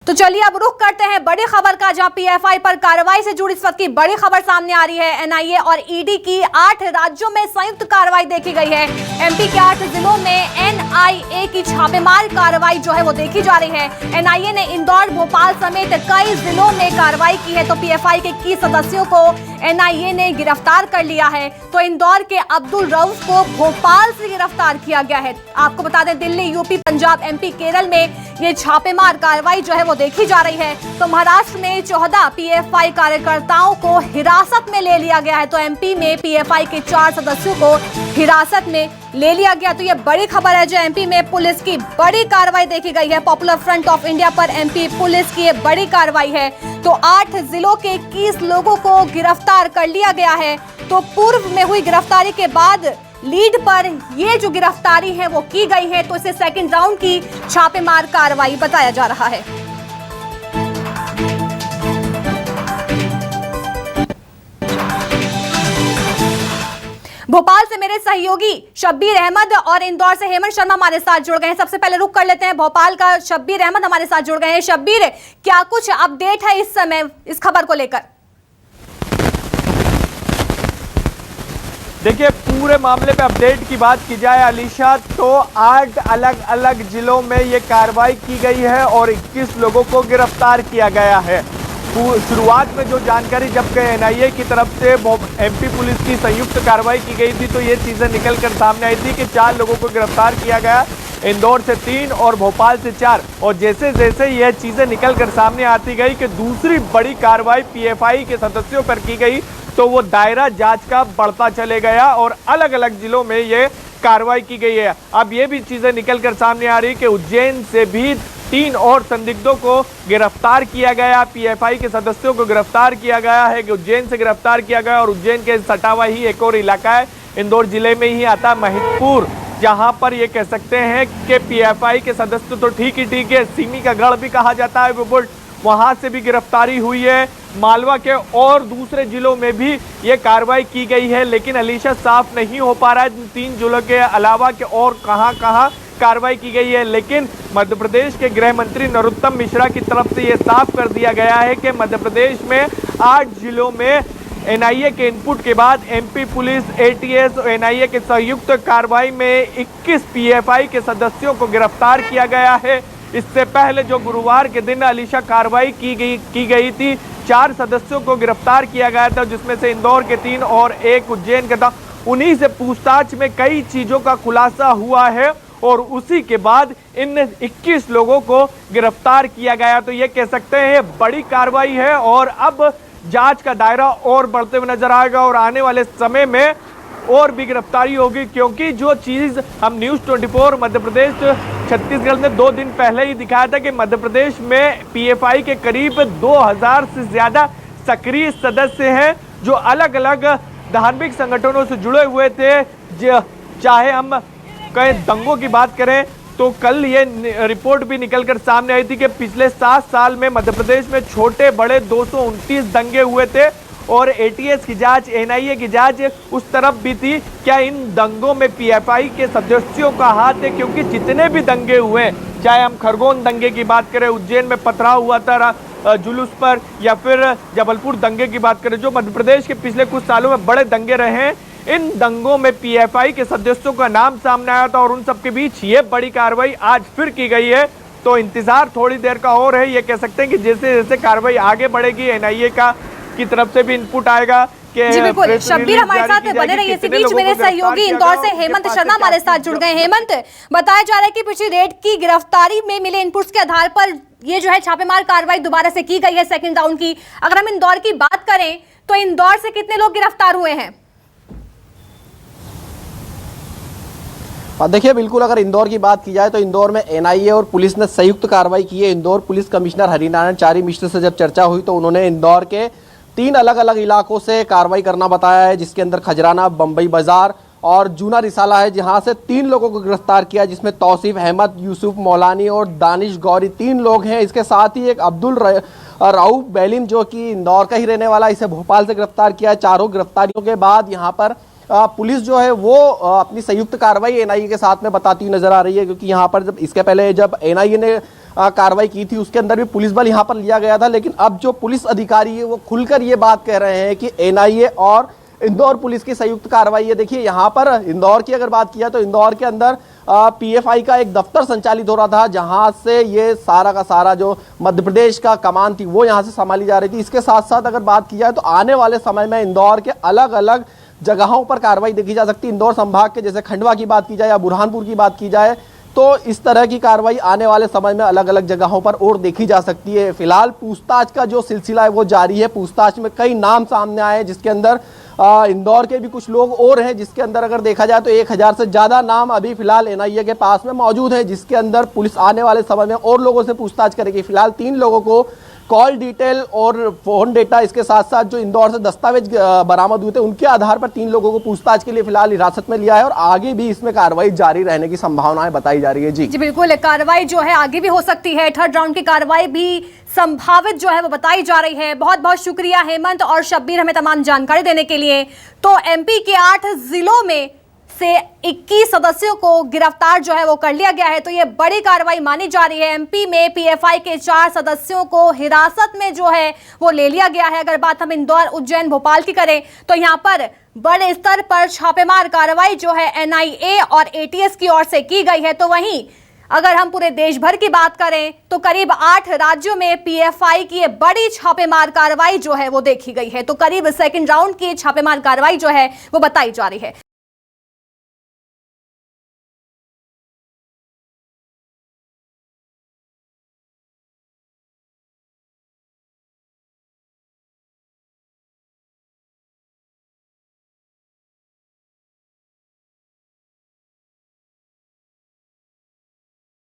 तो चलिए अब रुख करते हैं बड़ी खबर का, जहां पीएफआई पर कार्रवाई से जुड़ी इस वक्त की बड़ी खबर सामने आ रही है। एनआईए और ईडी की 8 राज्यों में संयुक्त कार्रवाई देखी गई है। एमपी के 8 जिलों में एनआईए की छापेमार कार्रवाई जो है वो देखी जा रही है। एनआईए ने इंदौर, भोपाल समेत कई जिलों में कार्रवाई की है। तो पीएफआई के 21 सदस्यों को एनआईए ने गिरफ्तार कर लिया है। तो इंदौर के अब्दुल रऊफ को भोपाल से गिरफ्तार किया गया है। आपको बता दें, दिल्ली, यूपी, पंजाब, एमपी, केरल में ये छापेमार कार्रवाई जो है वो देखी जा रही है। तो महाराष्ट्र में 14 पीएफआई कार्यकर्ताओं को हिरासत में ले लिया गया है। तो एमपी में पीएफआई के 4 सदस्यों को हिरासत में ले लिया गया। तो ये बड़ी खबर है, जो एमपी में पुलिस की बड़ी कार्रवाई देखी गई है। पॉपुलर फ्रंट ऑफ इंडिया पर एमपी पुलिस की ये बड़ी कार्रवाई है। तो 8 जिलों के 21 लोगों को गिरफ्तार कर लिया गया है। तो पूर्व में हुई गिरफ्तारी के बाद लीड पर ये जो गिरफ्तारी है वो की गई है। तो इसे सेकंड राउंड की छापेमार कार्रवाई बताया जा रहा है। भोपाल से मेरे सहयोगी शब्बीर अहमद और इंदौर से हेमंत शर्मा हमारे साथ जुड़ गए हैं। सबसे पहले रुक कर लेते हैं भोपाल का, शब्बीर अहमद हमारे साथ जुड़ गए हैं। शब्बीर, क्या कुछ अपडेट है इस समय इस खबर को लेकर? देखिए, पूरे मामले पे अपडेट की बात की जाए अलीशा, तो 8 अलग अलग जिलों में ये कार्रवाई की गई है और 21 लोगों को गिरफ्तार किया गया है। शुरुआत में जो जानकारी जब एनआईए की तरफ से एमपी पुलिस की संयुक्त कार्रवाई की गई थी, तो ये चीजें निकल कर सामने आई थी कि 4 लोगों को गिरफ्तार किया गया, इंदौर से 3 और भोपाल से 4। और जैसे जैसे यह चीजें निकल कर सामने आती गई कि दूसरी बड़ी कार्रवाई पीएफआई के सदस्यों पर की गई, तो वो दायरा जांच का बढ़ता चले गया और अलग अलग जिलों में ये कार्रवाई की गई है। अब ये भी चीजें निकल कर सामने आ रही कि उज्जैन से भी 3 और संदिग्धों को गिरफ्तार किया गया। पीएफआई के सदस्यों को गिरफ्तार किया गया है कि उज्जैन से गिरफ्तार किया गया। और उज्जैन के सटा हुआ ही एक और इलाका है, इंदौर जिले में ही आता है महिदपुर, जहां पर ये कह सकते हैं कि पीएफआई के सदस्य तो ठीक है, सिमी का गढ़ भी कहा जाता है वो, वहां से भी गिरफ्तारी हुई है। मालवा के और दूसरे जिलों में भी ये कार्रवाई की गई है, लेकिन अलीशा साफ नहीं हो पा रहा है 3 जिलों के अलावा के और कहां कार्रवाई की गई है। लेकिन मध्य प्रदेश के गृह मंत्री नरोत्तम मिश्रा की तरफ से ये साफ कर दिया गया है कि मध्य प्रदेश में 8 जिलों में एनआईए के इनपुट के बाद एमपी पुलिस, एटीएस और एनआईए के संयुक्त कार्रवाई में 21 पीएफआई के सदस्यों को गिरफ्तार किया गया है। इससे पहले जो गुरुवार के दिन अलीशा कार्रवाई की गई थी, 4 सदस्यों को गिरफ्तार किया गया था, जिसमें से इंदौर के 3 और 1 उज्जैन का था। उन्हीं से पूछताछ में कई चीजों का खुलासा हुआ है और उसी के बाद इन 21 लोगों को गिरफ्तार किया गया। तो ये कह सकते हैं बड़ी कार्रवाई है और अब जांच का दायरा और बढ़ते हुए नजर आएगा और आने वाले समय में और भी गिरफ्तारी होगी, क्योंकि जो चीज हम न्यूज़ 24 मध्य प्रदेश छत्तीसगढ़ ने 2 दिन पहले ही दिखाया था कि मध्य प्रदेश में पीएफआई के करीब 2000 से ज्यादा सक्रिय सदस्य हैं जो अलग अलग धार्मिक संगठनों से जुड़े हुए थे। चाहे हम कहीं दंगों की बात करें, तो कल ये रिपोर्ट भी निकलकर सामने आई थी कि पिछले 7 साल में मध्य प्रदेश में छोटे बड़े 229 दंगे हुए थे और एटीएस की जांच, एनआईए की जांच उस तरफ भी थी। क्या इन दंगों में पीएफआई के सदस्यों का हाथ है? क्योंकि जितने भी दंगे हुए, चाहे हम खरगोन दंगे की बात करें, उज्जैन में पथराव हुआ था जुलूस पर, या फिर जबलपुर दंगे की बात करें, जो मध्य प्रदेश के पिछले कुछ सालों में बड़े दंगे रहे हैं, इन दंगों में पीएफआई के सदस्यों का नाम सामने आया था और उन सबके बीच ये बड़ी कार्रवाई आज फिर की गई है। तो इंतजार थोड़ी देर का और है। ये कह सकते हैं कि जैसे जैसे कार्रवाई आगे बढ़ेगी, एनआईए की तरफ से भी इनपुट आएगा। जी बिल्कुल, शब्बीर हमारे साथ बने रहिए। इसी बीच मेरे सहयोगी इंदौर से हेमंत शर्मा हमारे साथ जुड़ गए। हेमंत, बताया जा रहा है कि पिछली रेड की गिरफ्तारी में मिले इनपुट्स के आधार पर ये जो है छापेमार कार्रवाई दोबारा से की गई है सेकंड राउंड की। अगर हम इंदौर की बात करें तो इंदौर से कितने लोग गिरफ्तार हुए हैं? देखिए, बिल्कुल अगर इंदौर की बात की जाए तो इंदौर में एनआईए और पुलिस ने संयुक्त कार्रवाई की है। इंदौर पुलिस कमिश्नर हरिनारायण चारी मिश्र से जब चर्चा हुई तो उन्होंने इंदौर के 3 अलग अलग इलाकों से कार्रवाई करना बताया है, जिसके अंदर खजराना, बंबई बाजार और जूना रिसाला है, जहां से 3 लोगों को गिरफ्तार किया, जिसमें तौसीफ अहमद, यूसुफ मौलानी और दानिश गौरी 3 लोग हैं। इसके साथ ही एक अब्दुल रऊफ बैलिम जो कि इंदौर का ही रहने वाला, इसे भोपाल से गिरफ्तार किया है। चारों गिरफ्तारियों के बाद यहाँ पर पुलिस जो है वो अपनी संयुक्त कार्रवाई एनआईए के साथ में बताती हुई नजर आ रही है, क्योंकि यहाँ पर जब इसके पहले जब एनआईए ने कार्रवाई की थी उसके अंदर भी पुलिस बल यहाँ पर लिया गया था। लेकिन अब जो पुलिस अधिकारी है वो खुलकर ये बात कह रहे हैं कि एनआईए और इंदौर पुलिस की संयुक्त कार्रवाई है। देखिए यहाँ पर इंदौर की अगर बात किया तो इंदौर के अंदर पीएफआई का एक दफ्तर संचालित हो रहा था, जहां से ये सारा का सारा जो मध्य प्रदेश का कमान थी वो यहां से संभाली जा रही थी। इसके साथ साथ अगर बात की जाए तो आने वाले समय में इंदौर के अलग अलग जगहों पर कार्रवाई देखी जा सकती है। इंदौर संभाग के जैसे खंडवा की बात की जाए या बुरहानपुर की बात की जाए तो इस तरह की कार्रवाई आने वाले समय में अलग अलग जगहों पर और देखी जा सकती है। फिलहाल पूछताछ का जो सिलसिला है वो जारी है। पूछताछ में कई नाम सामने आए हैं, जिसके अंदर इंदौर के भी कुछ लोग और हैं, जिसके अंदर अगर देखा जाए तो 1000 से ज्यादा नाम अभी फिलहाल एनआईए के पास में मौजूद है, जिसके अंदर पुलिस आने वाले समय में और लोगों से पूछताछ करेगी। फिलहाल 3 लोगों को कॉल डिटेल और फोन डेटा, इसके साथ साथ जो इंदौर से दस्तावेज बरामद हुए थे उनके आधार पर 3 लोगों को पूछताछ के लिए फिलहाल हिरासत में लिया है और आगे भी इसमें कार्रवाई जारी रहने की संभावनाएं बताई जा रही है। जी बिल्कुल, कार्रवाई जो है आगे भी हो सकती है। थर्ड राउंड की कार्रवाई भी संभावित जो है वो बताई जा रही है। बहुत बहुत शुक्रिया हेमंत और शब्बीर हमें तमाम जानकारी देने के लिए। तो एमपी के 8 जिलों में से 21 सदस्यों को गिरफ्तार जो है वो कर लिया गया है। तो ये बड़ी कार्रवाई मानी जा रही है। एमपी में पीएफआई के 4 सदस्यों को हिरासत में जो है वो ले लिया गया है। अगर बात हम इंदौर, उज्जैन, भोपाल की करें तो यहाँ पर बड़े स्तर पर छापेमार कार्रवाई जो है एनआईए और एटीएस की ओर से की गई है। तो वहीं अगर हम पूरे देश भर की बात करें तो करीब 8 राज्यों में पीएफआई की ये बड़ी छापेमार कार्रवाई जो है वो देखी गई है। तो करीब सेकंड राउंड की छापेमार कार्रवाई जो है वो बताई जा रही है।